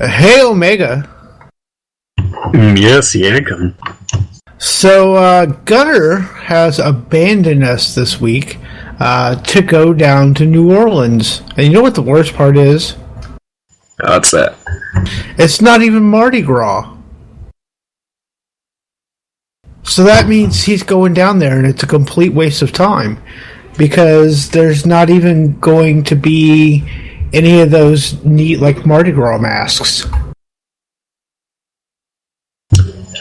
Hey, Omega. Yes, Yankum. So, Gunner has abandoned us this week to go down to New Orleans. And you know what the worst part is? What's that? It's not even Mardi Gras. So that means he's going down there, and it's a complete waste of time. Because there's not even going to be any of those neat, like, Mardi Gras masks.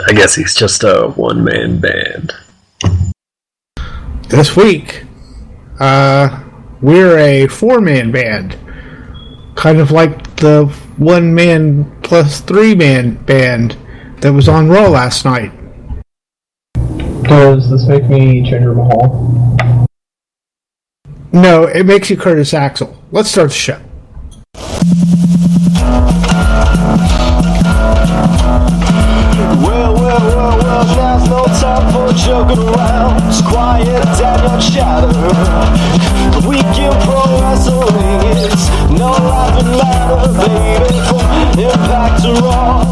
I guess he's just a one-man band. This week, we're a four-man band. Kind of like the one-man plus three-man band that was on Raw last night. Does this make me Jinder Mahal? No, it makes you Curtis Axel. Let's start the show. Well, there's no time for joking around. Just quiet down your chatter. We can pro wrestling, it's no laughing matter, baby. From Impact to Raw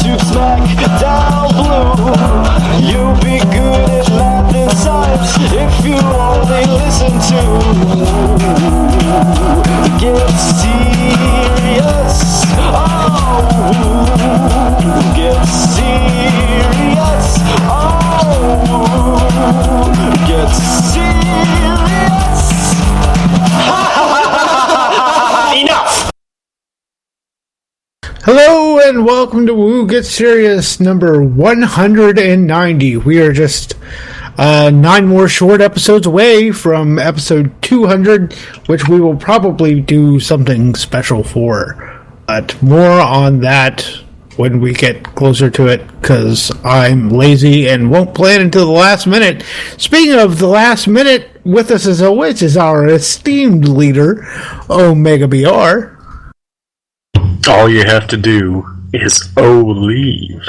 to SmackDown Blue, you'll be good at math and science if you only listen to Get Serious. Oh, Get Serious. Oh, Get Serious. Enough. Hello and welcome to Woo Get Serious number 190. We are just 9 more short episodes away from episode 200, which we will probably do something special for. But more on that when we get closer to it, because I'm lazy and won't plan until the last minute. Speaking of the last minute, with us as always is our esteemed leader, Omega BR. All you have to do is leave.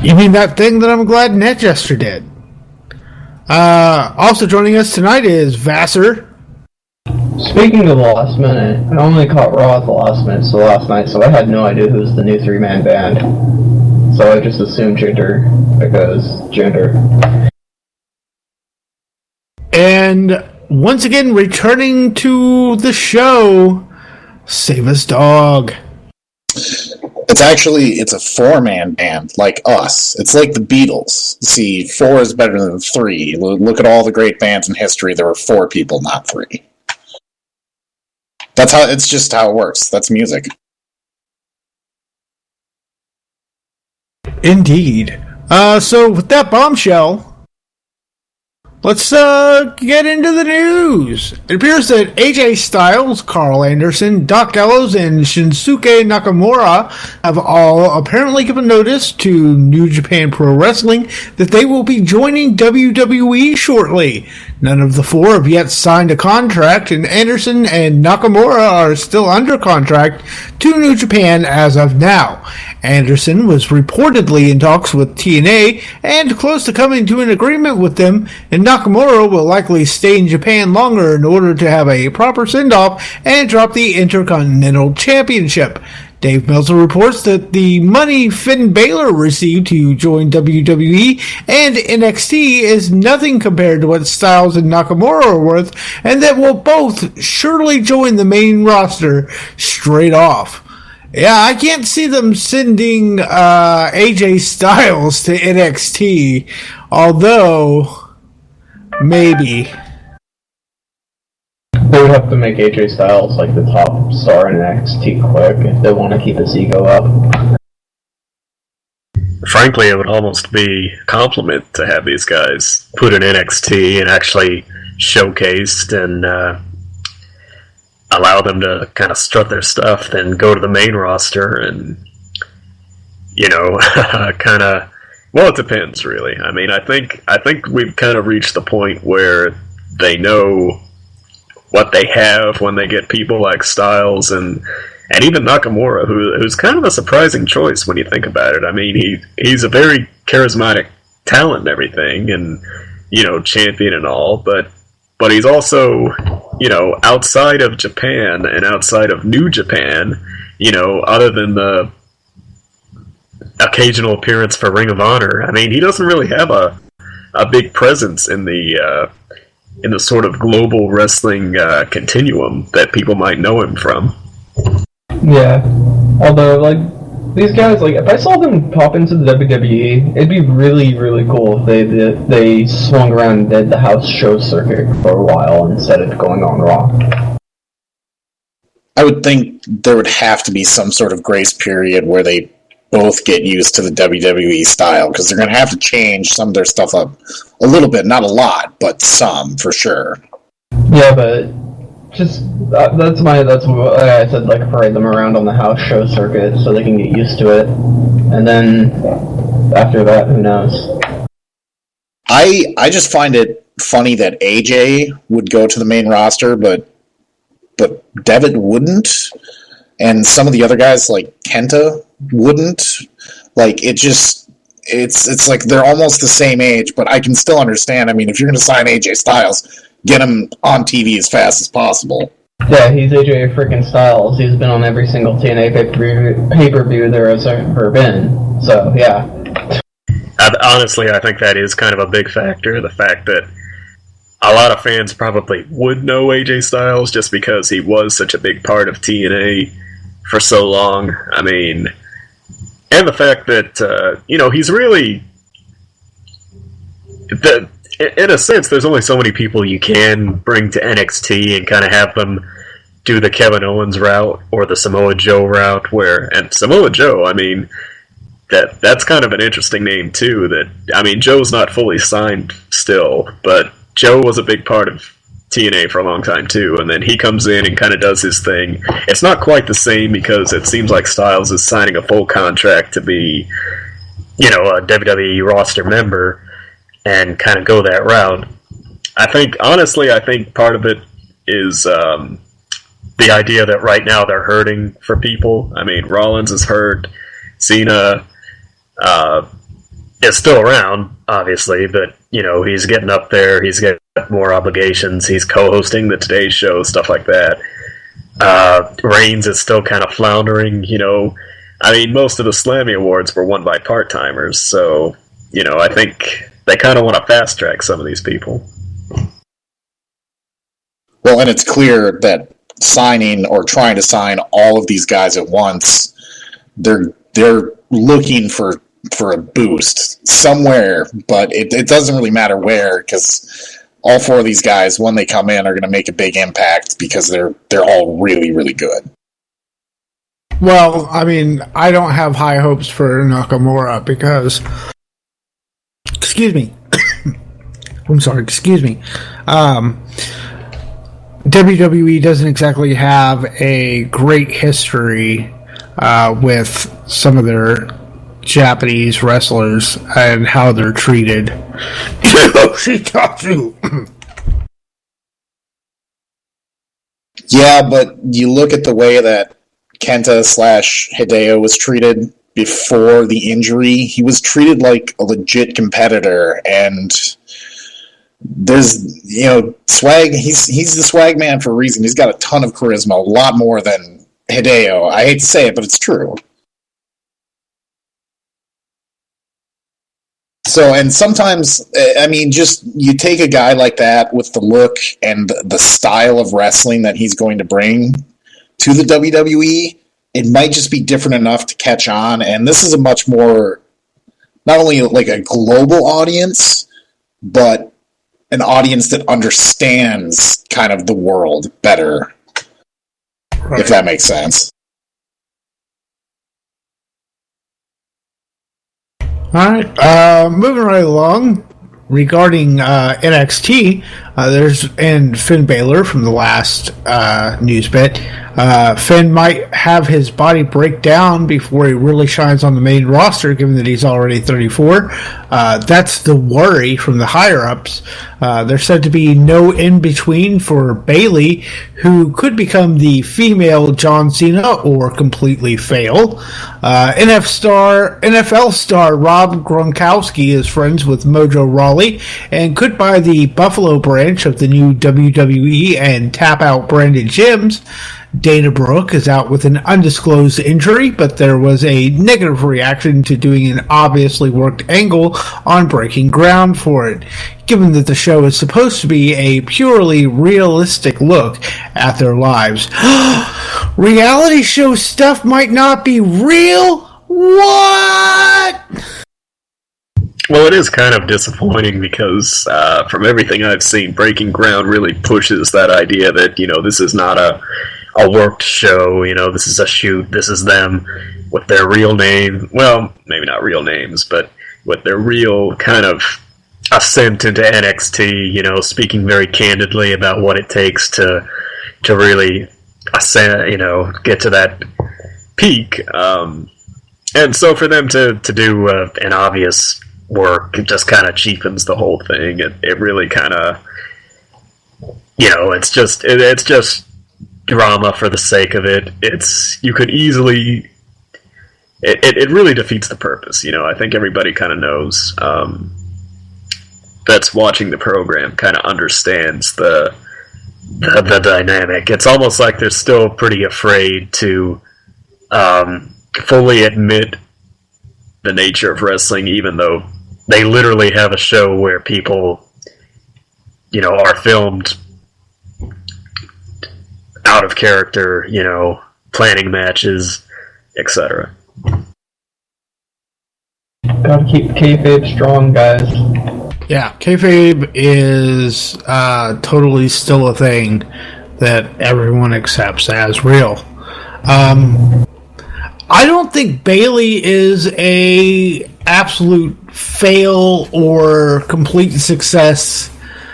You mean that thing that I'm glad Netjester did? Also joining us tonight is Vassar. Speaking of the last minute, I only caught Raw at the last minute, so last night, so I had no idea who was the new three-man band. So I just assumed Jinder, because Jinder. And once again, returning to the show, Save Dog. It's a four-man band, like us. It's like the Beatles. See, 4 is better than 3. Look at all the great bands in history. There were 4 people, not 3. It's just how it works. That's music. Indeed. So with that bombshell, let's get into the news. It appears that AJ Styles, Carl Anderson, Doc Gallows, and Shinsuke Nakamura have all apparently given notice to New Japan Pro Wrestling that they will be joining WWE shortly. None of the 4 have yet signed a contract, and Anderson and Nakamura are still under contract to New Japan as of now. Anderson was reportedly in talks with TNA and close to coming to an agreement with them, and Nakamura will likely stay in Japan longer in order to have a proper send-off and drop the Intercontinental Championship. Dave Meltzer reports that the money Finn Balor received to join WWE and NXT is nothing compared to what Styles and Nakamura are worth, and that will both surely join the main roster straight off. Yeah, I can't see them sending AJ Styles to NXT, although maybe. They would have to make AJ Styles like the top star in NXT quick if they want to keep his ego up. Frankly, it would almost be a compliment to have these guys put in NXT and actually showcased and allow them to kind of strut their stuff, then go to the main roster and, kind of. Well, it depends, really. I mean, I think we've kind of reached the point where they know what they have when they get people like Styles and even Nakamura, who's kind of a surprising choice when you think about it. I mean, he's a very charismatic talent and everything, and champion and all, but he's also outside of Japan and outside of New Japan, other than the occasional appearance for Ring of Honor, I mean, he doesn't really have a big presence in the sort of global wrestling continuum that people might know him from. Yeah. Although, like, these guys, like, if I saw them pop into the WWE, it'd be really, really cool if they swung around and did the house show circuit for a while instead of going on Raw. I would think there would have to be some sort of grace period where they both get used to the WWE style, because they're going to have to change some of their stuff up a little bit, not a lot, but some, for sure. Yeah, but just, that's why I said, like, parade them around on the house show circuit so they can get used to it. And then, after that, who knows? I just find it funny that AJ would go to the main roster, but Devitt wouldn't, and some of the other guys, like Kenta, wouldn't. Like, it's like they're almost the same age, but I can still understand. I mean, if you're going to sign AJ Styles, get him on TV as fast as possible. Yeah, he's AJ freaking Styles. He's been on every single TNA pay-per-view there has ever been. So, yeah. Honestly, I think that is kind of a big factor. The fact that a lot of fans probably would know AJ Styles just because he was such a big part of TNA for so long. I mean, and the fact that, he's really... in a sense, there's only so many people you can bring to NXT and kind of have them do the Kevin Owens route or the Samoa Joe route, and Samoa Joe, I mean, that's kind of an interesting name, too. Joe's not fully signed still, but Joe was a big part of TNA for a long time, too, and then he comes in and kind of does his thing. It's not quite the same because it seems like Styles is signing a full contract to be, a WWE roster member and kind of go that route. I think part of it is the idea that right now they're hurting for people. I mean, Rollins is hurt. Cena is still around, obviously, but, he's getting up there. He's got more obligations. He's co-hosting the Today Show, stuff like that. Reigns is still kind of floundering, most of the Slammy Awards were won by part-timers, so, I think they kind of want to fast-track some of these people. Well, and it's clear that signing or trying to sign all of these guys at once, they're looking for a boost somewhere, but it doesn't really matter where, because all four of these guys, when they come in, are going to make a big impact because they're all really, really good. Well, I mean, I don't have high hopes for Nakamura because... Excuse me. I'm sorry, excuse me. WWE doesn't exactly have a great history with some of their Japanese wrestlers and how they're treated. Yeah, but you look at the way that Kenta/Hideo was treated before the injury. He was treated like a legit competitor, and there's, swag. He's the swag man for a reason. He's got a ton of charisma, a lot more than Hideo. I hate to say it, but it's true. So, and sometimes, just you take a guy like that with the look and the style of wrestling that he's going to bring to the WWE, it might just be different enough to catch on. And this is a much more, not only like a global audience, but an audience that understands kind of the world better, if that makes sense. Alright, moving right along, regarding NXT, and Finn Balor from the last news bit. Finn might have his body break down before he really shines on the main roster, given that he's already 34. That's the worry from the higher-ups. There's said to be no in-between for Bayley, who could become the female John Cena or completely fail. NFL star Rob Gronkowski is friends with Mojo Rawley and could buy the Buffalo brand launch of the new WWE and Tap Out branded gyms. Dana Brooke is out with an undisclosed injury, but there was a negative reaction to doing an obviously worked angle on breaking ground for it, given that the show is supposed to be a purely realistic look at their lives. Reality show stuff might not be real? What? Well, it is kind of disappointing because from everything I've seen, Breaking Ground really pushes that idea that, this is not a worked show, this is a shoot, this is them with their real name, well, maybe not real names, but with their real kind of ascent into NXT, speaking very candidly about what it takes to really ascend, get to that peak. And so for them to do an obvious work, it just kind of cheapens the whole thing. It really kind of, it's just drama for the sake of it. You could easily, it really defeats the purpose. I think everybody kind of knows that's watching the program kind of understands the dynamic. It's almost like they're still pretty afraid to fully admit the nature of wrestling, even though they literally have a show where people, are filmed out of character, planning matches, etc. Gotta keep kayfabe strong, guys. Yeah, kayfabe is totally still a thing that everyone accepts as real. I don't think Bayley is a absolute fail or complete success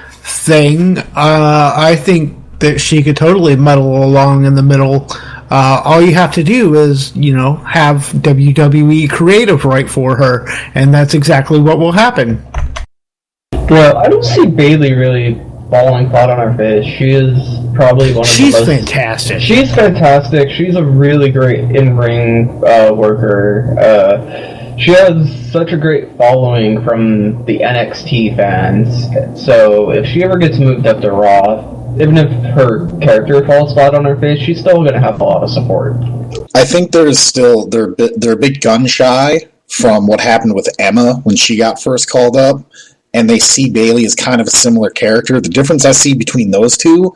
thing. I think that she could totally muddle along in the middle. All you have to do is, have WWE creative right for her, and that's exactly what will happen. Well, I don't see Bayley really falling flat on her face. She is probably one of the most... fantastic. She's fantastic. She's a really great in-ring worker. She has such a great following from the NXT fans. So if she ever gets moved up to Raw, even if her character falls flat on her face, she's still going to have a lot of support. I think they're a bit gun shy from what happened with Emma when she got first called up, and they see Bayley as kind of a similar character. The difference I see between those two,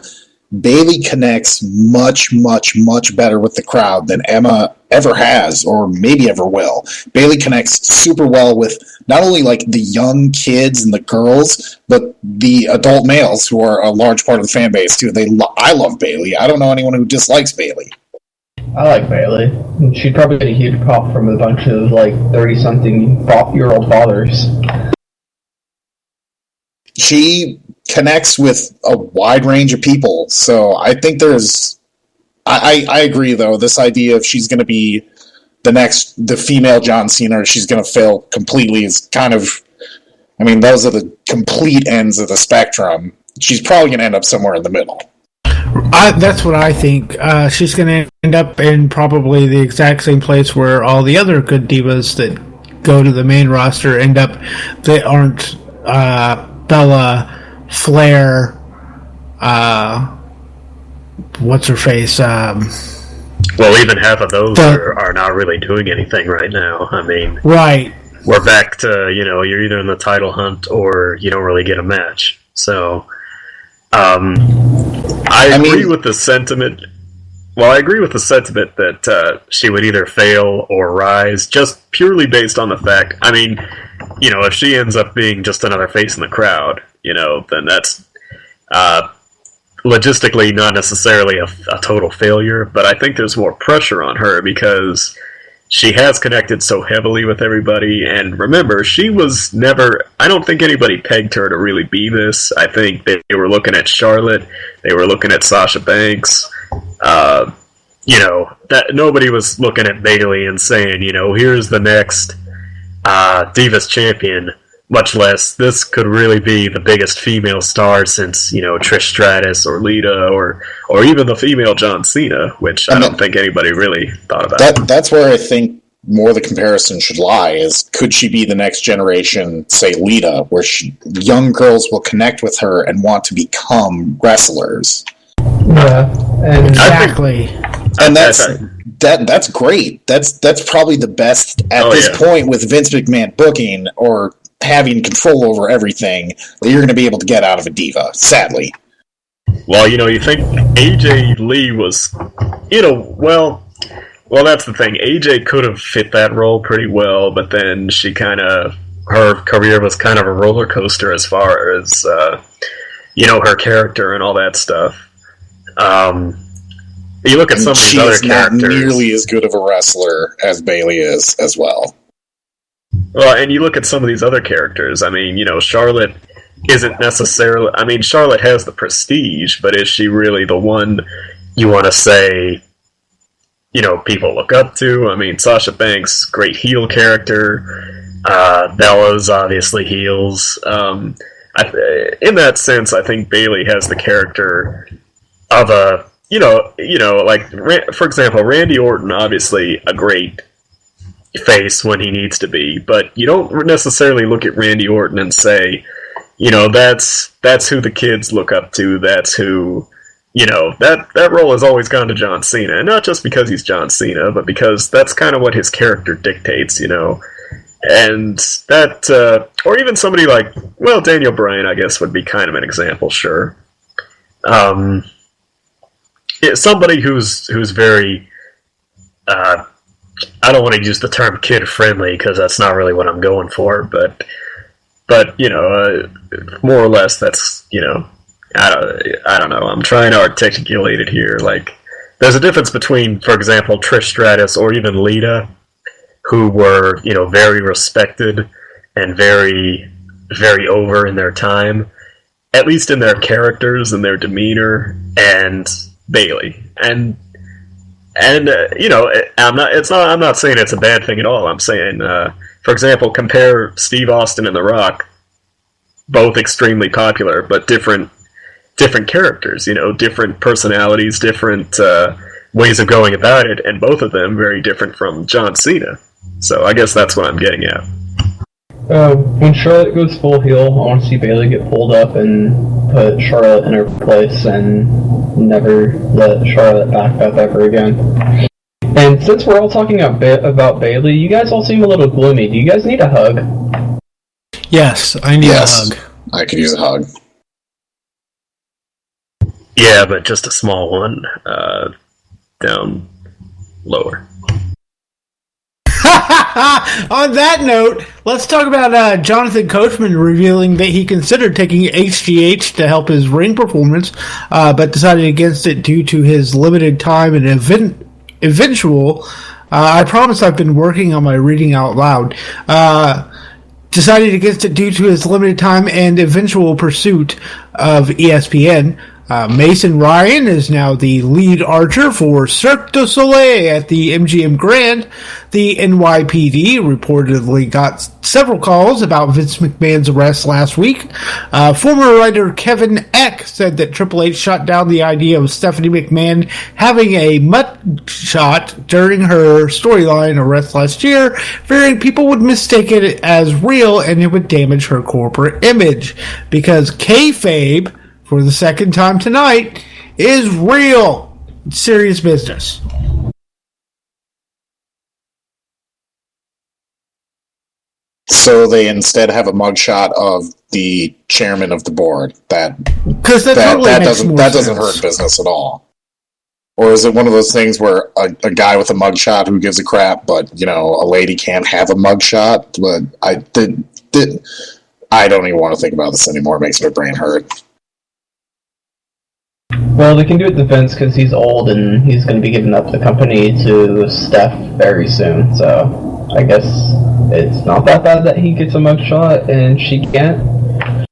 Bayley connects much, much, much better with the crowd than Emma ever has, or maybe ever will. Bayley connects super well with not only like the young kids and the girls, but the adult males who are a large part of the fan base too. I love Bayley. I don't know anyone who dislikes Bayley. I like Bayley. She'd probably get a huge pop from a bunch of like 30-something-year-old fathers. She connects with a wide range of people, so I think there's... I agree, though. This idea of she's going to be the female John Cena, or she's going to fail completely is kind of... I mean, those are the complete ends of the spectrum. She's probably going to end up somewhere in the middle. That's what I think. She's going to end up in probably the exact same place where all the other good divas that go to the main roster end up. They aren't Bella, Flair, what's her face? Well, even half of those are not really doing anything right now. I mean, right. We're back to, you're either in the title hunt or you don't really get a match. So, I agree with the sentiment. Well, I agree with the sentiment that she would either fail or rise, just purely based on the fact. I mean, if she ends up being just another face in the crowd, then that's logistically not necessarily a total failure. But I think there's more pressure on her because she has connected so heavily with everybody. And remember, she was never... I don't think anybody pegged her to really be this. I think they were looking at Charlotte. They were looking at Sasha Banks. That nobody was looking at Bayley and saying, here's the next Divas champion, much less this could really be the biggest female star since, Trish Stratus or Lita or even the female John Cena, which I don't think anybody really thought about. That's where I think more the comparison should lie is, could she be the next generation, say Lita, where young girls will connect with her and want to become wrestlers? Yeah, and Exactly. And that's great. That's probably the best at this point with Vince McMahon booking or having control over everything that you're going to be able to get out of a diva, sadly. Well, you think AJ Lee was, well, that's the thing. AJ could have fit that role pretty well, but then her career was kind of a roller coaster as far as, her character and all that stuff. You look at some of these other characters. She is not nearly as good of a wrestler as Bayley is as well. Well, and you look at some of these other characters. I mean, Charlotte isn't necessarily... I mean, Charlotte has the prestige, but is she really the one you want to say, people look up to? I mean, Sasha Banks, great heel character. Bella's obviously heels. In that sense, I think Bayley has the character of a... for example, Randy Orton, obviously a great face when he needs to be, but you don't necessarily look at Randy Orton and say, that's who the kids look up to, that's who, that role has always gone to John Cena, and not just because he's John Cena, but because that's kind of what his character dictates, and that, or even somebody like, Daniel Bryan, I guess, would be kind of an example, sure. Somebody who's very, I don't want to use the term kid-friendly because that's not really what I'm going for, but more or less that's, I don't know. I'm trying to articulate it here. Like, there's a difference between, for example, Trish Stratus or even Lita, who were, very respected and very, very over in their time, at least in their characters and their demeanor, and Bayley. And I'm not saying it's a bad thing at all. I'm saying, for example, compare Steve Austin and The Rock, both extremely popular, but different characters, different personalities, different ways of going about it, and both of them very different from John Cena. So I guess that's what I'm getting at. When Charlotte goes full heel, I want to see Bayley get pulled up and put Charlotte in her place and never let Charlotte back up ever again. And since we're all talking about Bayley, you guys all seem a little gloomy. Do you guys need a hug? Yes, I need a hug. I could use a hug. Yeah, but just a small one. Down lower. On that note, let's talk about Jonathan Coachman revealing that he considered taking HGH to help his ring performance, but decided against it due to his limited time and eventual. I promise I've been working on my reading out loud. Decided against it due to his limited time and eventual pursuit of ESPN. Mason Ryan is now the lead archer for Cirque du Soleil at the MGM Grand. The NYPD reportedly got several calls about Vince McMahon's arrest last week. Former writer Kevin Eck said that Triple H shot down the idea of Stephanie McMahon having a mud shot during her storyline arrest last year, fearing people would mistake it as real and it would damage her corporate image. Because kayfabe, for the second time tonight, is real. It's serious business. So they instead have a mugshot of the chairman of the board. That doesn't hurt business at all. Or is it one of those things where a guy with a mugshot who gives a crap, but a lady can't have a mugshot? But I don't even want to think about this anymore. It makes my brain hurt. Well, they can do it to Vince because he's old and he's going to be giving up the company to Steph very soon. So I guess it's not that bad that he gets a mugshot and she can't.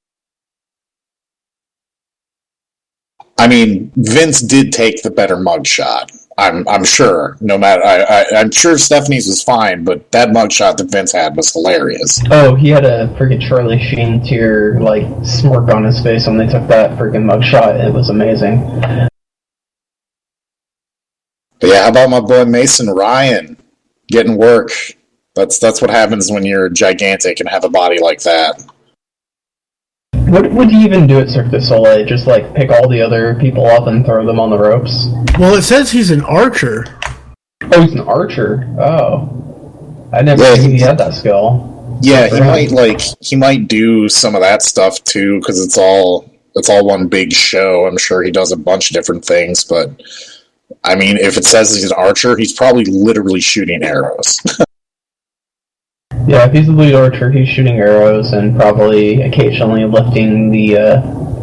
I mean, Vince did take the better mugshot. I'm sure. No matter, I'm sure Stephanie's was fine, but that mugshot that Vince had was hilarious. Oh, he had a freaking Charlie Sheen tear smirk on his face when they took that freaking mugshot. It was amazing. But yeah, how about my boy Mason Ryan? getting work. That's what happens when you're gigantic and have a body like that. What would you even do at Cirque du Soleil? Just like pick all the other people up and throw them on the ropes? Well, it says he's an archer. Oh, he's an archer. Oh, I never knew he had that skill. Yeah, he might do some of that stuff too, because it's all one big show. I'm sure he does a bunch of different things, but I mean, if it says he's an archer, he's probably literally shooting arrows. Yeah, if he's the lead archer, he's shooting arrows and probably occasionally lifting the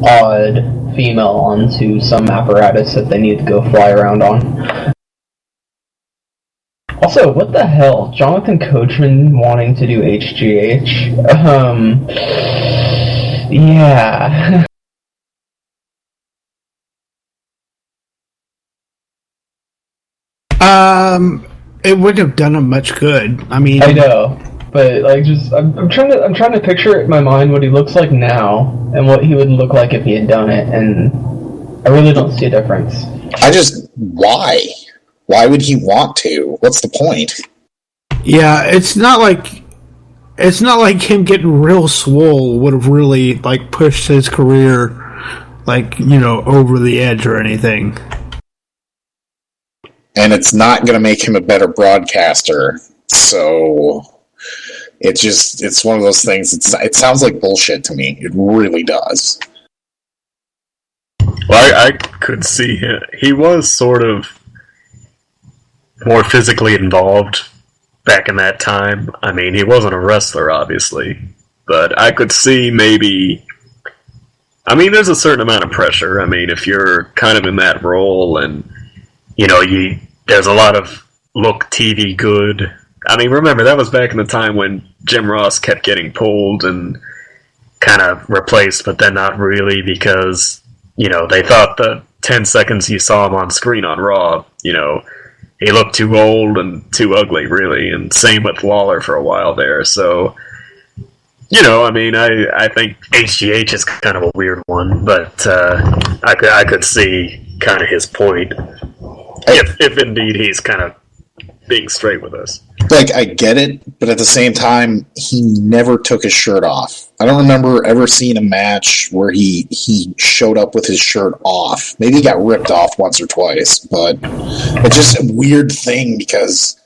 odd female onto some apparatus that they need to go fly around on. Also, what the hell? Jonathan Coachman wanting to do HGH? Yeah. It wouldn't have done him much good. I mean, I know. But like, just I'm trying to picture it in my mind what he looks like now and what he would look like if he had done it, and I really don't see a difference. Why? Why would he want to? What's the point? Yeah, it's not like him getting real swole would have really like pushed his career like, you know, over the edge or anything. And it's not going to make him a better broadcaster. So it's one of those things. It sounds like bullshit to me. It really does. Well, I could see him. He was sort of more physically involved back in that time. I mean, he wasn't a wrestler, obviously, but I could see maybe. I mean, there's a certain amount of pressure. I mean, if you're kind of in that role, and you know, there's a lot of look TV good. I mean, remember that was back in the time when Jim Ross kept getting pulled and kind of replaced, but then not really, because you know they thought the 10 seconds you saw him on screen on Raw, you know, he looked too old and too ugly, really, and same with Lawler for a while there. So, you know, I mean, I think HGH is kind of a weird one, but I could see kind of his point, if indeed he's kind of being straight with us. Like, I get it, but at the same time, he never took his shirt off. I don't remember ever seeing a match where he showed up with his shirt off. Maybe he got ripped off once or twice, but it's just a weird thing because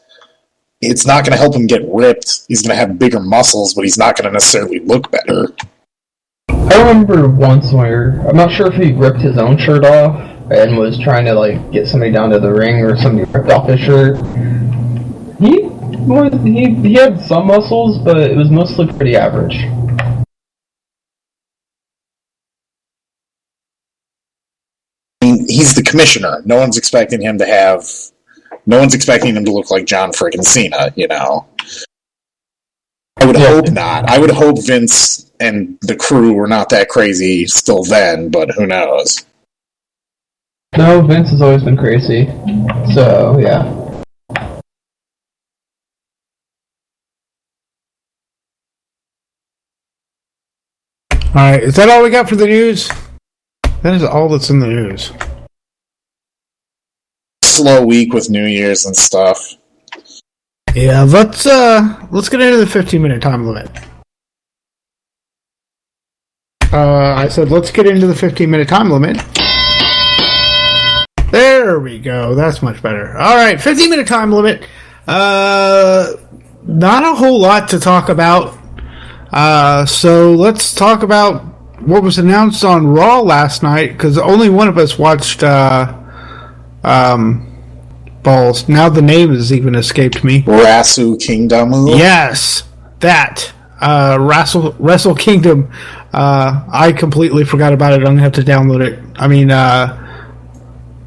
it's not going to help him get ripped. He's going to have bigger muscles, but he's not going to necessarily look better. I remember once where, I'm not sure if he ripped his own shirt off and was trying to like get somebody down to the ring, or somebody ripped off his shirt. He had some muscles, but it was mostly pretty average. I mean, he's the commissioner. No one's expecting him to look like John friggin' Cena, you know. I would hope not. I would hope Vince and the crew were not that crazy still then, but who knows? No, Vince has always been crazy. So, yeah. Alright, is that all we got for the news? That is all that's in the news. Slow week with New Year's and stuff. Yeah, let's get into the 15-minute time limit. I said let's get into the 15-minute time limit. There we go. That's much better. Alright, 15-minute time limit. Not a whole lot to talk about. So let's talk about what was announced on Raw last night, because only one of us watched Balls. Now the name has even escaped me. Wrestle Kingdom. Yes, that Wrestle Kingdom. I completely forgot about it. I'm gonna have to download it. I mean,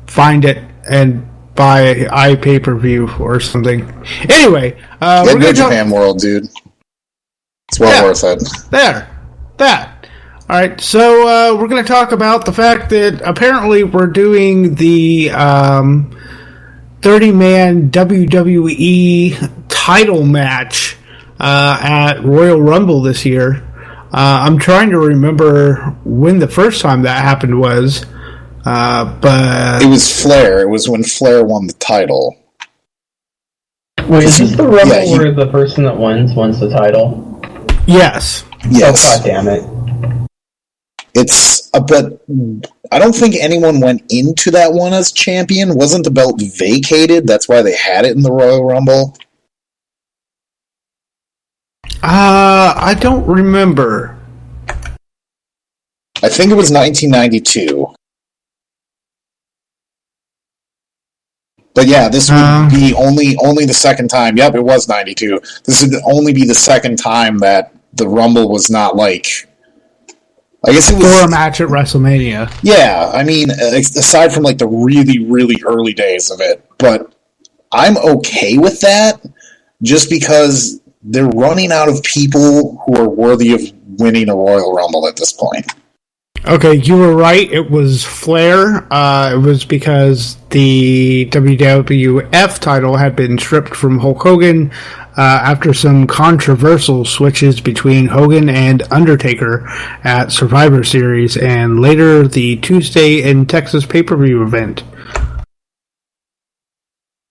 find it and buy pay-per-view or something. Anyway, we're gonna Japan World, dude. It's well worth it. That. All right, so we're going to talk about the fact that apparently we're doing the 30-man WWE title match at Royal Rumble this year. I'm trying to remember when the first time that happened was, but it was Flair. It was when Flair won the title. Wait, is this the Rumble Yeah, where the person that wins the title? Yes. Yes. Oh, God damn it. But I don't think anyone went into that one as champion. Wasn't the belt vacated? That's why they had it in the Royal Rumble. I don't remember. I think it was 1992. But yeah, this would be only the second time. Yep, it was 92. This would only be the second time that the Rumble was not like... I guess it was... For a match at WrestleMania. Yeah, I mean, aside from like the really, really early days of it. But I'm okay with that, just because they're running out of people who are worthy of winning a Royal Rumble at this point. Okay, you were right. It was Flair. It was because the WWF title had been stripped from Hulk Hogan after some controversial switches between Hogan and Undertaker at Survivor Series and later the Tuesday in Texas pay-per-view event.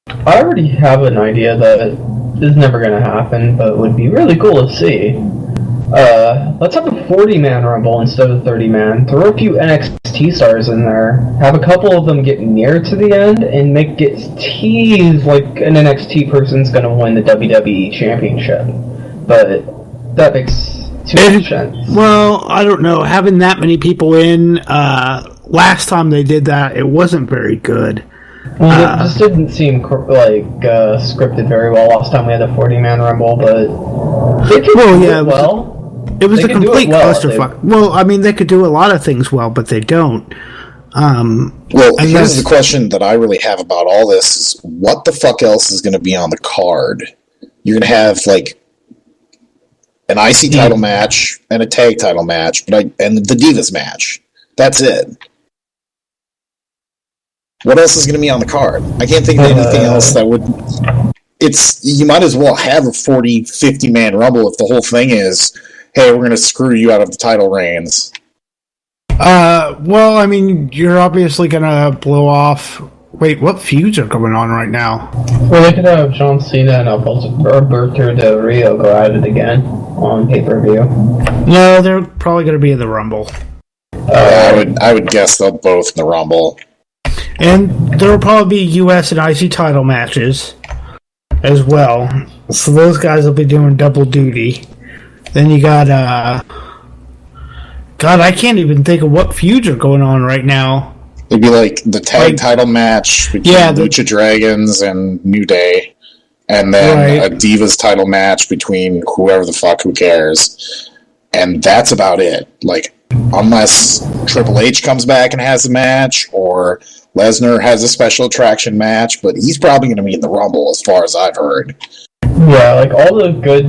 I already have an idea that is never going to happen, but would be really cool to see. Let's have a 40-man Rumble instead of 30-man. Throw a few NXT stars in there. Have a couple of them get near to the end, and make it teased like an NXT person's going to win the WWE Championship. But that makes too much sense. Well, I don't know. Having that many people in, last time they did that, it wasn't very good. Well, it just didn't seem scripted very well last time we had the 40-man Rumble, but they could do it well. It was a complete clusterfuck. Well, I mean, they could do a lot of things well, but they don't. Here's the question that I really have about all this is, what the fuck else is going to be on the card? You're going to have, like, an IC title match and a tag title match, and the Divas match. That's it. What else is going to be on the card? I can't think of anything else that would... You might as well have a 40, 50-man Rumble if the whole thing is, hey, we're going to screw you out of the title reigns. Well, I mean, you're obviously going to blow off... Wait, what feuds are going on right now? Well, they could have John Cena and Alberto Del Rio go at it again on pay-per-view. No, they're probably going to be in the Rumble. I would guess they'll both in the Rumble. And there will probably be US and IC title matches as well. So those guys will be doing double duty. Then you got, God, I can't even think of what feuds are going on right now. It'd be like the tag title match between Lucha Dragons and New Day. And then a Divas title match between whoever the fuck, who cares. And that's about it. Like, unless Triple H comes back and has a match, or Lesnar has a special attraction match, but he's probably going to be in the Rumble as far as I've heard. Yeah, like all the good,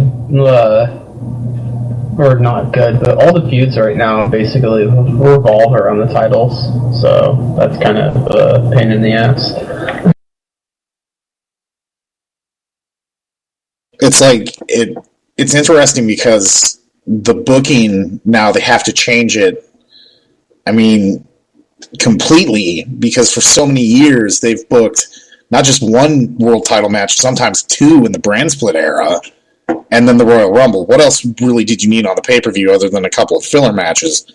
or not good, but all the feuds right now basically revolve around the titles, so that's kind of a pain in the ass. It's like, it's interesting because the booking now, they have to change it. I mean, completely, because for so many years they've booked not just one world title match, sometimes two in the brand split era, and then the Royal Rumble. What else really did you need on the pay-per-view other than a couple of filler matches?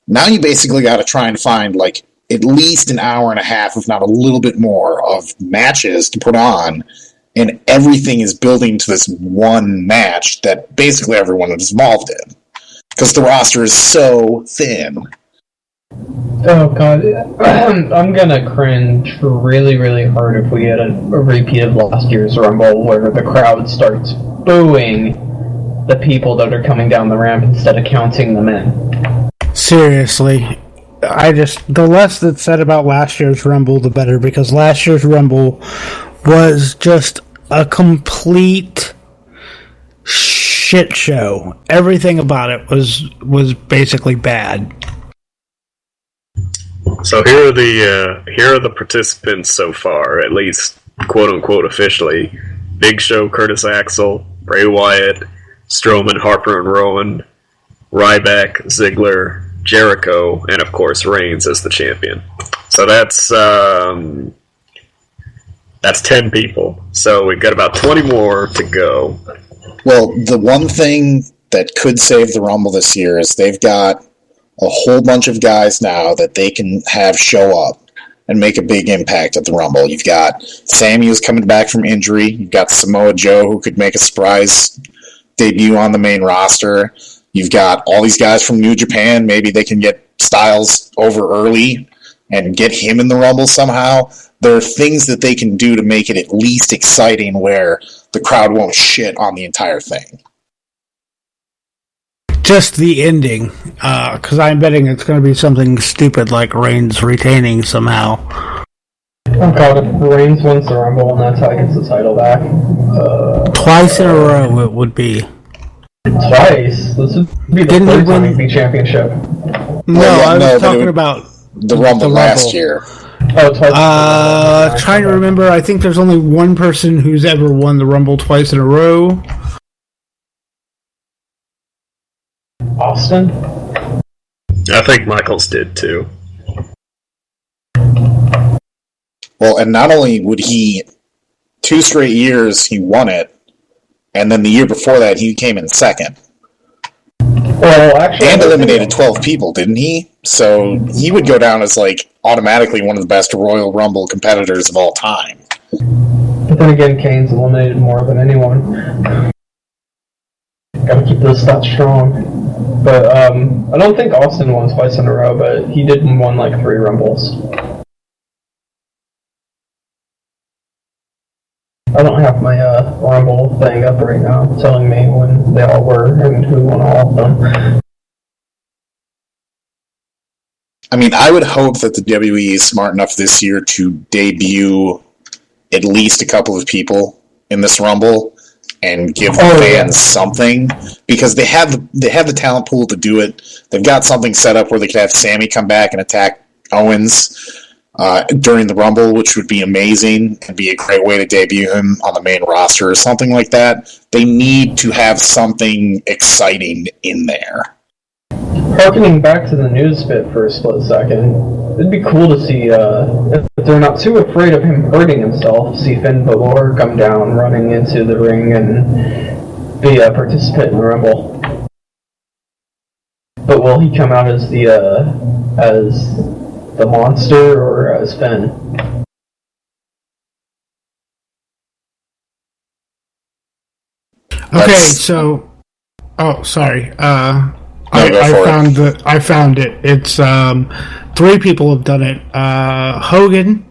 Now you basically got to try and find like at least an hour and a half, if not a little bit more, of matches to put on, and everything is building to this one match that basically everyone is involved in, because the roster is so thin. Oh god, I'm gonna cringe really, really hard if we get a repeat of last year's Rumble where the crowd starts booing the people that are coming down the ramp instead of counting them in. Seriously. The less that's said about last year's Rumble, the better, because last year's Rumble was just a complete shit show. Everything about it was basically bad. So here are the participants so far, at least quote unquote officially: Big Show, Curtis Axel, Bray Wyatt, Strowman, Harper and Rowan, Ryback, Ziggler, Jericho, and of course Reigns as the champion. So that's That's 10 people. So we've got about 20 more to go. Well, the one thing that could save the Rumble this year is they've got a whole bunch of guys now that they can have show up and make a big impact at the Rumble. You've got Sammy, who's coming back from injury. You've got Samoa Joe, who could make a surprise debut on the main roster. You've got all these guys from New Japan. Maybe they can get Styles over early and get him in the Rumble somehow. There are things that they can do to make it at least exciting where the crowd won't shit on the entire thing. Just the ending, because I'm betting it's going to be something stupid like Reigns retaining somehow. Oh god, if Reigns wins the Rumble and that's how he gets the title back. Twice in a row it would be. Twice? This would be the Didn't he third time win- he'd be championship. No, I was talking about The Rumble last year. Oh, twice. Trying to remember, I think there's only one person who's ever won the Rumble twice in a row. Austin? I think Michaels did too. Well, and not only would he, 2 straight years he won it, and then the year before that he came in second. Well, actually... And eliminated 12 people, didn't he? So he would go down as, like, automatically one of the best Royal Rumble competitors of all time. But then again, Kane's eliminated more than anyone. Gotta keep those stats strong. But, I don't think Austin won twice in a row, but he did win, like, 3 Rumbles. I don't have my, Rumble thing up right now, telling me when they all were and who won all of them. I mean, I would hope that the WWE is smart enough this year to debut at least a couple of people in this Rumble and give the fans something, because they have the talent pool to do it. They've got something set up where they could have Sammy come back and attack Owens during the Rumble, which would be amazing and be a great way to debut him on the main roster or something like that. They need to have something exciting in there. Harkening back to the news bit for a split second, it'd be cool to see, if they're not too afraid of him hurting himself, see Finn Balor come down running into the ring and be a participant in the Rumble. But will he come out as the monster or as Finn? Okay, so... Oh, sorry. I found it. It's 3 people have done it. Hogan,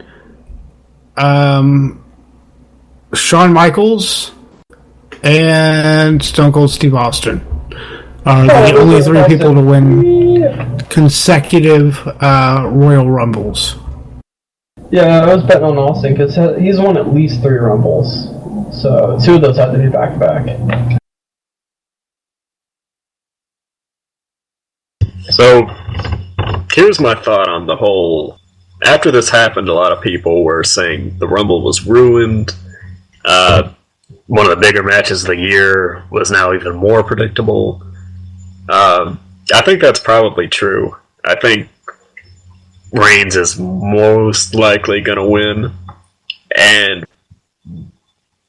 Shawn Michaels, and Stone Cold Steve Austin are the only 3 people to win consecutive Royal Rumbles. Yeah, I was betting on Austin because he's won at least 3 Rumbles. So 2 of those had to be back-to-back. So, here's my thought on the whole. After this happened, a lot of people were saying the Rumble was ruined. One of the bigger matches of the year was now even more predictable. I think that's probably true. I think Reigns is most likely going to win, and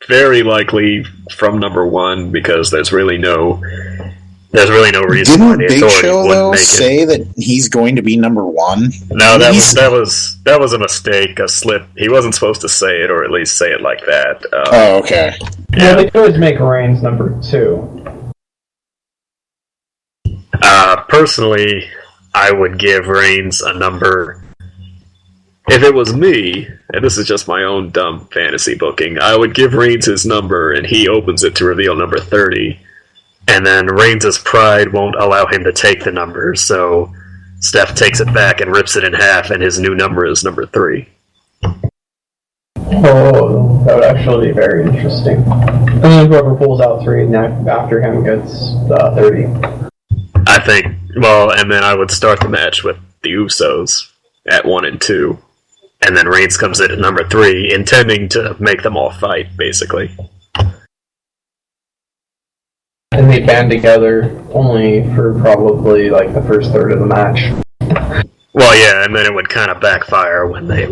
very likely from number 1, because there's really no reason why Didn't the Big Authority Show wouldn't though make it. say that he's going to be number 1? No, that was a mistake, a slip. He wasn't supposed to say it, or at least say it like that. Oh, okay. Yeah, they could always make Reigns number 2. Personally, I would give Reigns a number. If it was me, and this is just my own dumb fantasy booking, I would give Reigns his number, and he opens it to reveal number 30. And then Reigns' pride won't allow him to take the number, so Steph takes it back and rips it in half, and his new number is number 3. Oh, that would actually be very interesting. And then whoever pulls out 3 after him gets 30. I think, and then I would start the match with the Usos at 1 and 2, and then Reigns comes in at number 3, intending to make them all fight, basically. And they band together only for probably like the first third of the match. Well, yeah, and then it would kind of backfire when they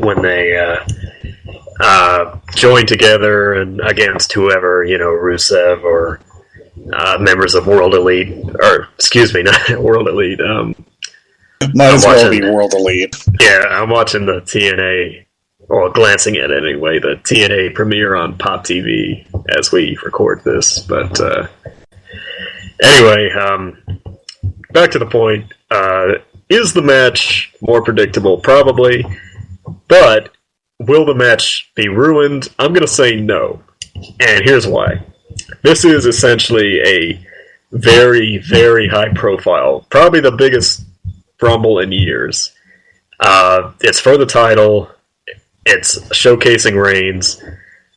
join together and against whoever, Rusev or members of World Elite, or excuse me, not World Elite. Might as well be World Elite. Yeah, I'm watching the TNA, or glancing at it anyway, the TNA premiere on Pop TV as we record this. But anyway, back to the point. Is the match more predictable? Probably. But will the match be ruined? I'm going to say no. And here's why. This is essentially a very, very high profile, probably the biggest Rumble in years. It's for the title. It's showcasing Reigns.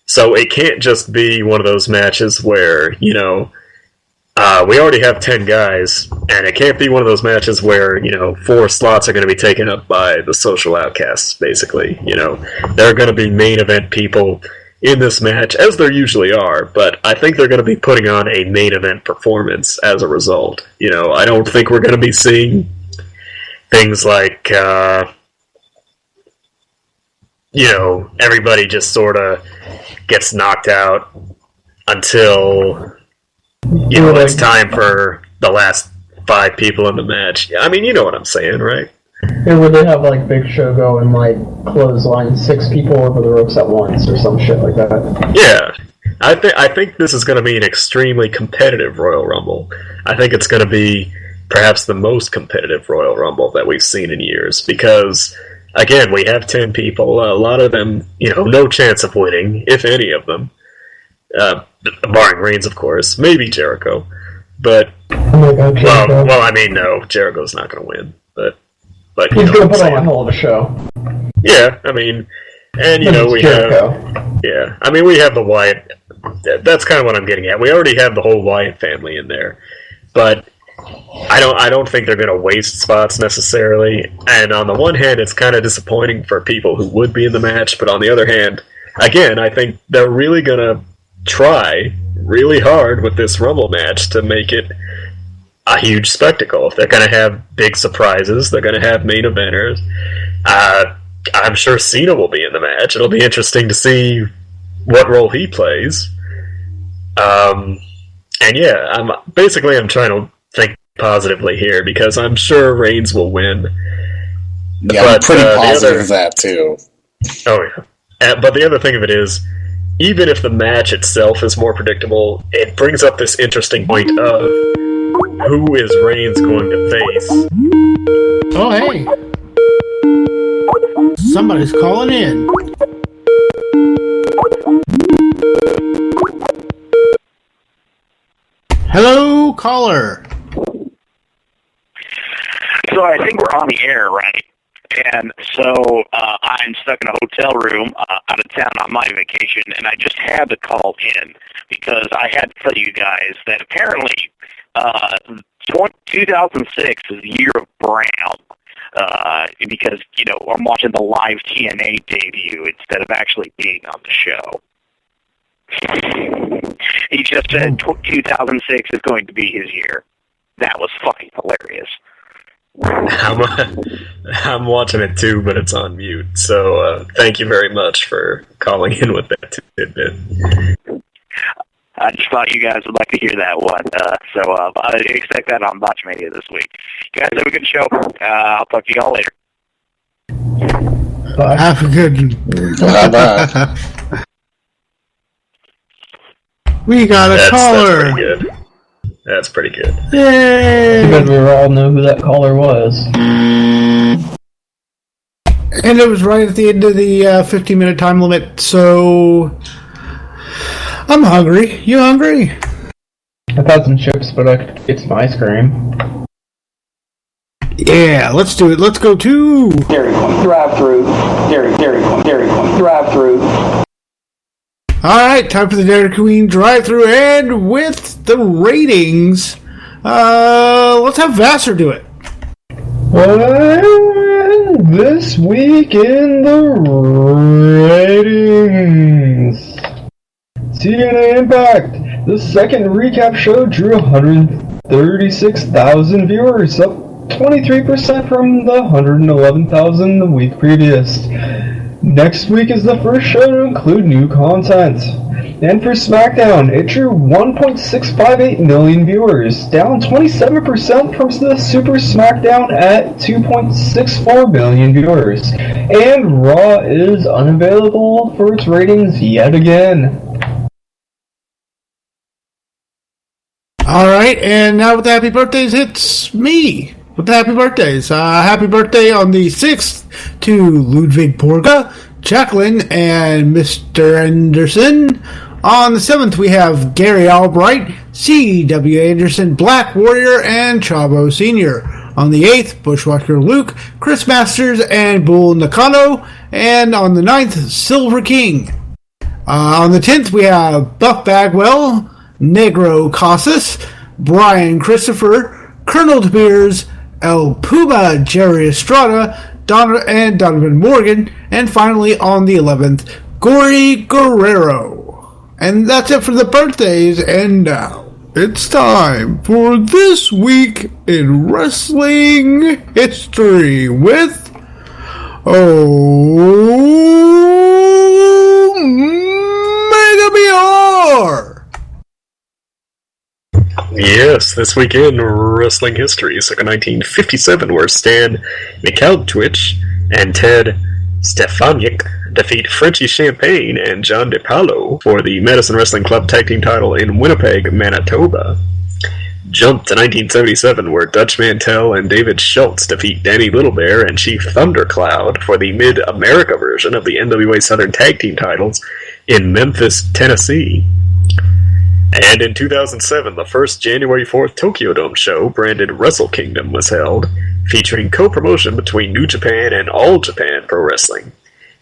So it can't just be one of those matches where, we already have 10 guys, and it can't be one of those matches where, 4 slots are going to be taken up by the social outcasts, basically. There are going to be main event people in this match, as there usually are, but I think they're going to be putting on a main event performance as a result. I don't think we're going to be seeing things like, everybody just sort of gets knocked out until, it's time for the last 5 people in the match. I mean, you know what I'm saying, right? Yeah, where they have, Big Show go and, clothesline 6 people over the ropes at once or some shit like that. Yeah. I think this is going to be an extremely competitive Royal Rumble. I think it's going to be perhaps the most competitive Royal Rumble that we've seen in years, because, again, we have 10 people, a lot of them, no chance of winning, if any of them, barring Reigns, of course, maybe Jericho, but, oh my God, Jericho. No, Jericho's not going to win, but he's going to put on a hell of a show. Yeah, and, we Jericho. have, we have the Wyatt, that's kind of what I'm getting at, we already have the whole Wyatt family in there, but I don't think they're going to waste spots necessarily. And on the one hand, it's kind of disappointing for people who would be in the match. But on the other hand, again, I think they're really going to try really hard with this Rumble match to make it a huge spectacle. If they're going to have big surprises, they're going to have main eventers. I'm sure Cena will be in the match. It'll be interesting to see what role he plays. And yeah, I'm trying to think positively here, because I'm sure Reigns will win. Yeah, I'm pretty positive of that, too. Oh, yeah. But the other thing of it is, even if the match itself is more predictable, it brings up this interesting point of who is Reigns going to face. Oh, hey. Somebody's calling in. Hello, caller. So I think we're on the air, right? And so I'm stuck in a hotel room out of town on my vacation, and I just had to call in because I had to tell you guys that apparently 2006 is the year of Brown. Because, I'm watching the live TNA debut instead of actually being on the show. He just said 2006 is going to be his year. That was fucking hilarious. I'm watching it too, but it's on mute. So thank you very much for calling in with that tidbit. I just thought you guys would like to hear that one. So I expect that on Botchmania this week. You guys have a good show. I'll talk to you all later. Bye. Have a good Bye-bye. We got a caller. That's pretty good. That's pretty good. Yay! Because we all know who that caller was. And it was right at the end of the 15-minute time limit, so I'm hungry. You hungry? I've had some chips, but I could get some ice cream. Yeah, let's do it. Let's go to Dairy Queen drive-through. Dairy Queen drive-through. All right, time for the Dairy Queen drive-thru, and with the ratings, let's have Vassar do it. Well, this week in the ratings, TNA Impact, the second recap show drew 136,000 viewers, up 23% from the 111,000 the week previous. next week is the first show to include new content. And for SmackDown, it drew 1.658 million viewers, down 27% from the Super SmackDown at 2.64 million viewers. And Raw is unavailable for its ratings yet again. Alright, and now with the happy birthdays, it's me with the happy birthdays. Happy birthday on the 6th to Ludwig Porga, Jacqueline, and Mr. Anderson. On the 7th, we have Gary Albright, C.W. Anderson, Black Warrior, and Chavo Sr. On the 8th, Bushwhacker Luke, Chris Masters, and Bull Nakano. And on the 9th, Silver King. On the 10th, we have Buff Bagwell, Negro Casas, Brian Christopher, Colonel De Beers, El Puma, Jerry Estrada, Donovan Morgan, and finally on the 11th, Gory Guerrero. And that's it for the birthdays, and now it's time for This Week in Wrestling History with Mega BR. Yes, This Week in Wrestling History, circa 1957, where Stan Mikhaltwich and Ted Stefaniak defeat Frenchie Champagne and John DePaulo for the Madison Wrestling Club Tag Team title in Winnipeg, Manitoba. Jump to 1977, where Dutch Mantel and David Schultz defeat Danny Littlebear and Chief Thundercloud for the Mid-America version of the NWA Southern Tag Team titles in Memphis, Tennessee. And in 2007, the first January 4th Tokyo Dome show, branded Wrestle Kingdom, was held, featuring co-promotion between New Japan and All Japan Pro Wrestling.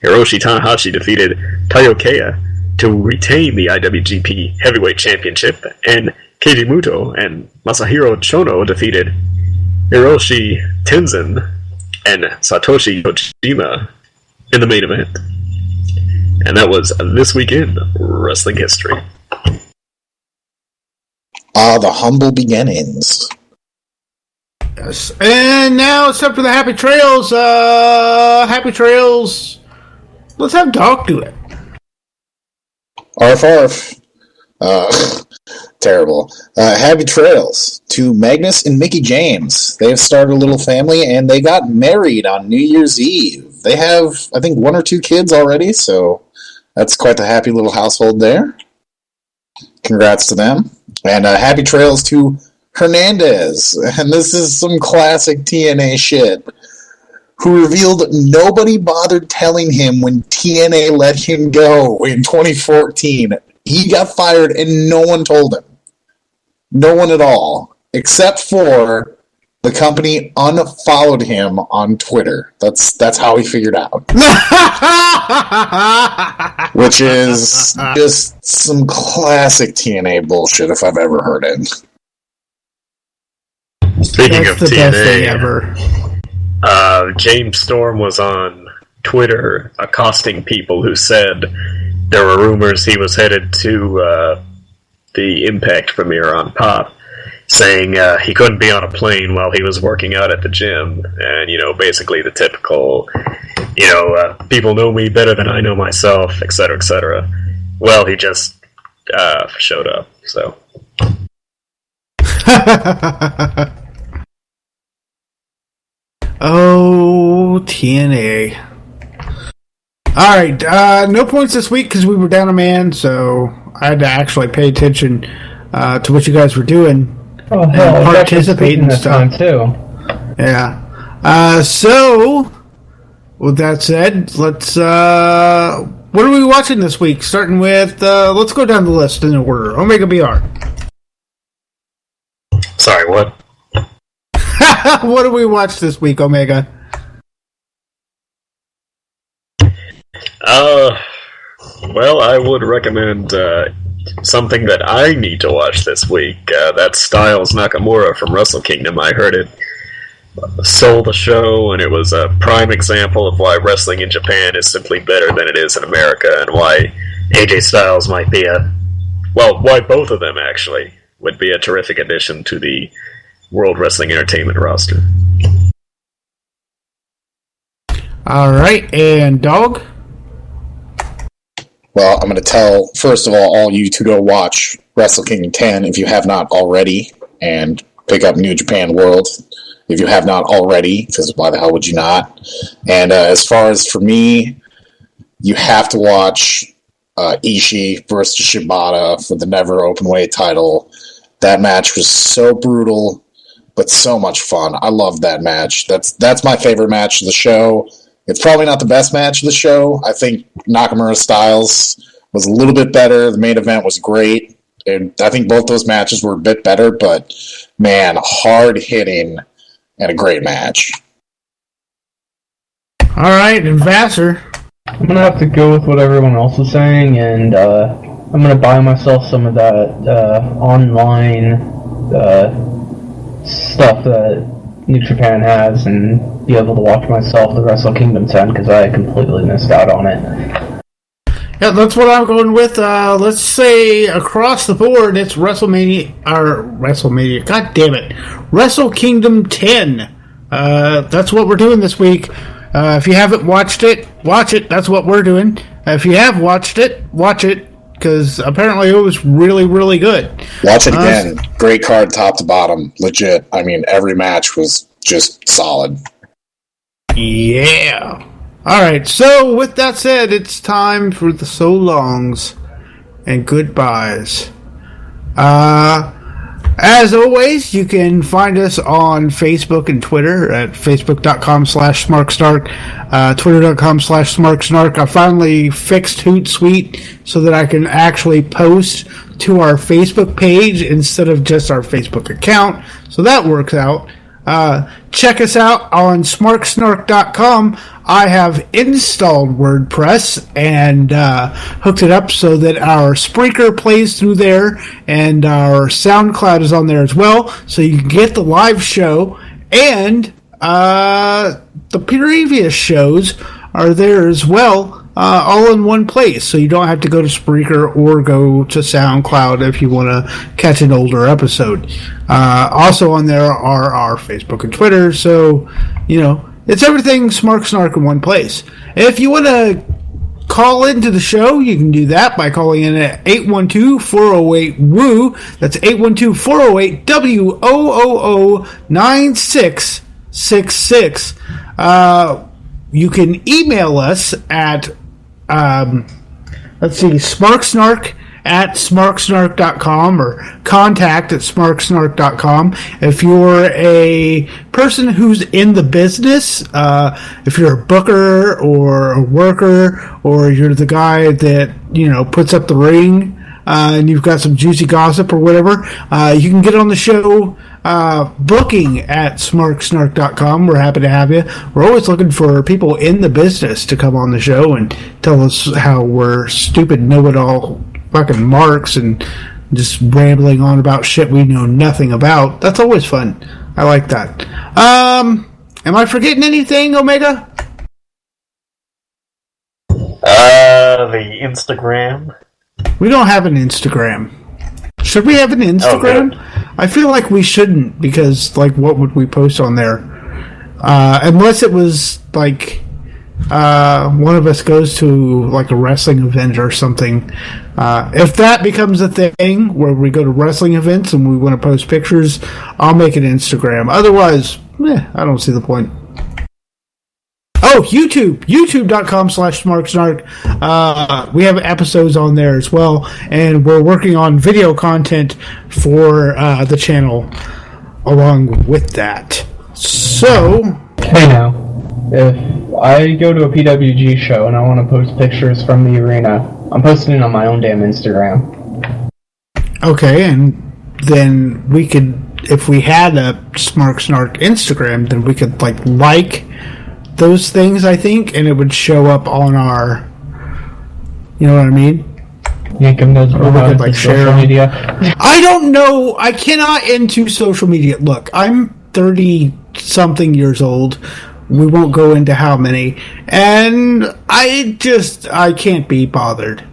Hiroshi Tanahashi defeated Taiokeya to retain the IWGP Heavyweight Championship, and Keiji Muto and Masahiro Chono defeated Hiroshi Tenzan and Satoshi Kojima in the main event. And that was This Week in Wrestling History. The humble beginnings. Yes. And now it's time for the Happy Trails. Happy Trails. Let's have Doc do it. Arf, arf. Terrible. Happy Trails to Magnus and Mickey James. They have started a little family, and they got married on New Year's Eve. They have, I think, 1 or 2 kids already, so that's quite the happy little household there. Congrats to them. And happy trails to Hernandez. And this is some classic TNA shit. Who revealed nobody bothered telling him when TNA let him go in 2014. He got fired and no one told him. No one at all. Except for the company unfollowed him on Twitter. That's how he figured out. Which is just some classic TNA bullshit if I've ever heard it. Speaking That's of the best thing ever. James Storm was on Twitter accosting people who said there were rumors he was headed to the Impact premiere on Pop, saying he couldn't be on a plane while he was working out at the gym, and, basically the typical, people know me better than I know myself, etc., etc. Well, he just showed up, so. Oh, TNA. Alright, no points this week because we were down a man, so I had to actually pay attention to what you guys were doing. Oh, hell, and participate in stuff. Too. Yeah. So, with that said, let's, what are we watching this week? Starting with, let's go down the list in order. Omega BR. Sorry, what? What do we watch this week, Omega? Well, I would recommend something that I need to watch this week. That's Styles Nakamura from Wrestle Kingdom. I heard it sold the show, and it was a prime example of why wrestling in Japan is simply better than it is in America, and why AJ Styles might be why both of them actually would be a terrific addition to the World Wrestling Entertainment roster. Alright, and Dog? Well, I'm going to tell, first of all you to go watch Wrestle Kingdom 10 if you have not already, and pick up New Japan World if you have not already, because why the hell would you not? And as far as for me, you have to watch Ishii versus Shibata for the Never Openweight title. That match was so brutal, but so much fun. I love that match. That's my favorite match of the show. It's probably not the best match of the show. I think Nakamura Styles was a little bit better. The main event was great. And I think both those matches were a bit better, but man, hard hitting and a great match. All right, and Vassar. I'm gonna have to go with what everyone else is saying, and I'm gonna buy myself some of that online stuff that New Japan has, and be able to watch myself the Wrestle Kingdom 10 because I completely missed out on it. Yeah, that's what I'm going with. Let's say across the board, it's WrestleMania. God damn it, Wrestle Kingdom 10. That's what we're doing this week. If you haven't watched it, watch it. That's what we're doing. If you have watched it, watch it, because apparently it was really, really good. Watch it again. Great card, top to bottom. Legit. I mean, every match was just solid. Yeah. All right. So with that said, it's time for the so longs and goodbyes. As always, you can find us on Facebook and Twitter at facebook.com/SmarkSnark, twitter.com/SmarkSnark. I finally fixed Hootsuite so that I can actually post to our Facebook page instead of just our Facebook account. So that works out. Check us out on smarksnark.com. I have installed WordPress and hooked it up so that our Spreaker plays through there, and our SoundCloud is on there as well, so you can get the live show, and the previous shows are there as well, all in one place, so you don't have to go to Spreaker or go to SoundCloud if you want to catch an older episode. Also on there are our Facebook and Twitter, so, it's everything Smark Snark in one place. If you want to call into the show, you can do that by calling in at 812-408-WOO. That's 812-408-WOOO-9666. You can email us at, smarksnark@smarksnark.com or contact@smarksnark.com. If you're a person who's in the business, if you're a booker or a worker, or you're the guy that, puts up the ring, and you've got some juicy gossip or whatever, you can get on the show booking at smarksnark.com. We're happy to have you. We're always looking for people in the business to come on the show and tell us how we're stupid know-it-all fucking marks and just rambling on about shit we know nothing about. That's always fun. I like that. Am I forgetting anything, Omega? The Instagram. We don't have an Instagram. Should we have an Instagram? Oh, I feel like we shouldn't, because, what would we post on there? Unless it was, one of us goes to, a wrestling event or something. If that becomes a thing, where we go to wrestling events and we want to post pictures, I'll make an Instagram. Otherwise, I don't see the point. Oh, YouTube! YouTube.com/SmarkSnark. We have episodes on there as well, and we're working on video content for the channel along with that. So... Hey now, if I go to a PWG show and I want to post pictures from the arena, I'm posting it on my own damn Instagram. Okay, and then we could, if we had a Smark Snark Instagram, then we could, like those things, I think, and it would show up on our, you know what I mean? Yankum knows more about social media. I don't know. I cannot into social media. Look, I'm 30-something years old. We won't go into how many. And I can't be bothered.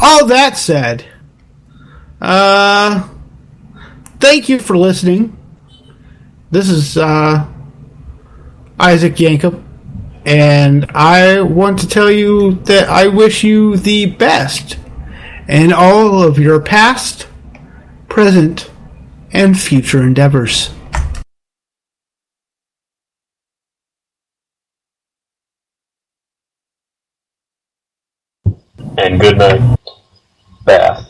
All that said, thank you for listening. This is Isaac Yankum And I want to tell you that I wish you the best in all of your past, present, and future endeavors. And good night, Bath.